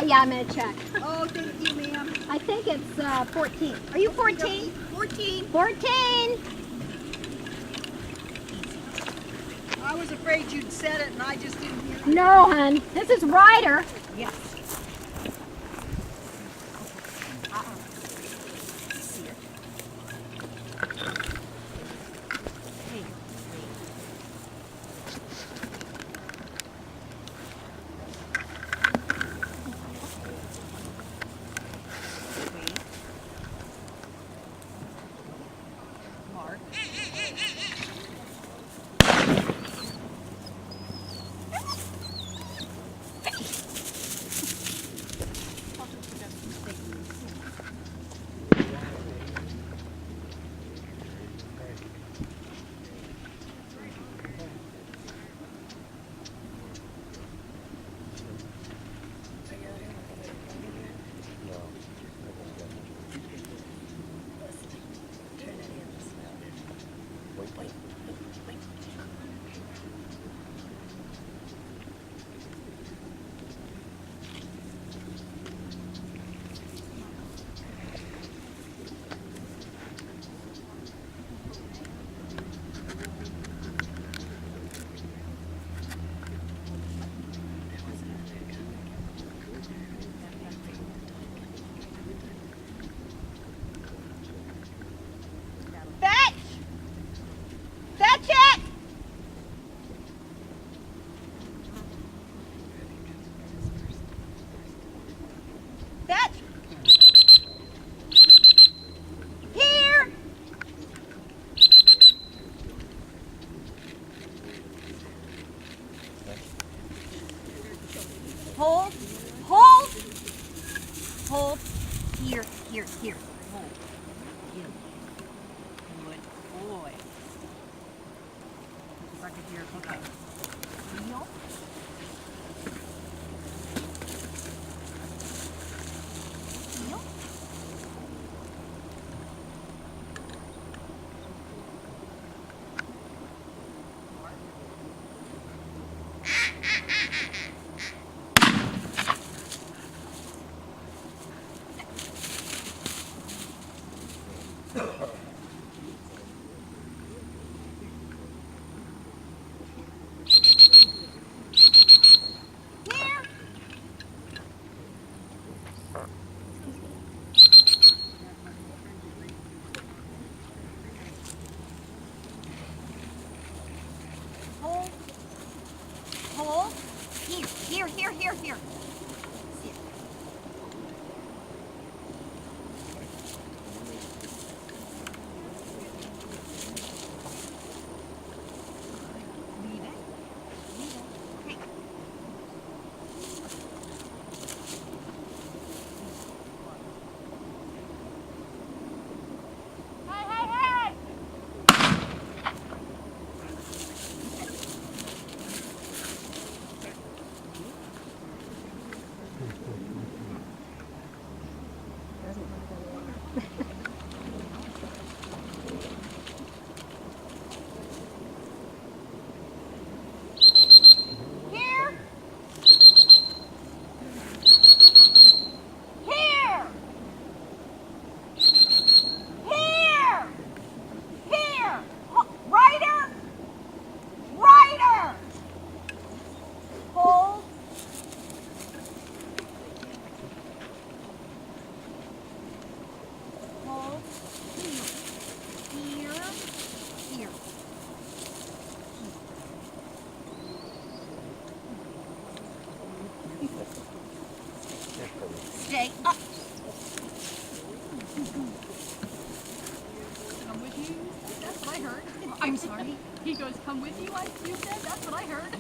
Yeah, I'm gonna check. Oh, thank you, ma'am. I think it's 14. Are you 14? 14. 14! I was afraid you'd said it and I just didn't hear it. No, hun. This is Ryder. Yes. Mark. Fetch it! Fetch! Here! Hold, hold, hold, here, here, here, hold, you, good boy. Back of here, okay. Kneel. Kneel. Here. Hold. Hold. Here, here, here, here, here. Sit. Leave it. Leave it. Okay. Hey, hey, hey! Here. Here. Here. Here. Ryder. Ryder. Hold. Hold. Here. Here. Here. Stay up. Come with you? That's what I heard. I'm sorry. He goes, come with you, you said? That's what I heard.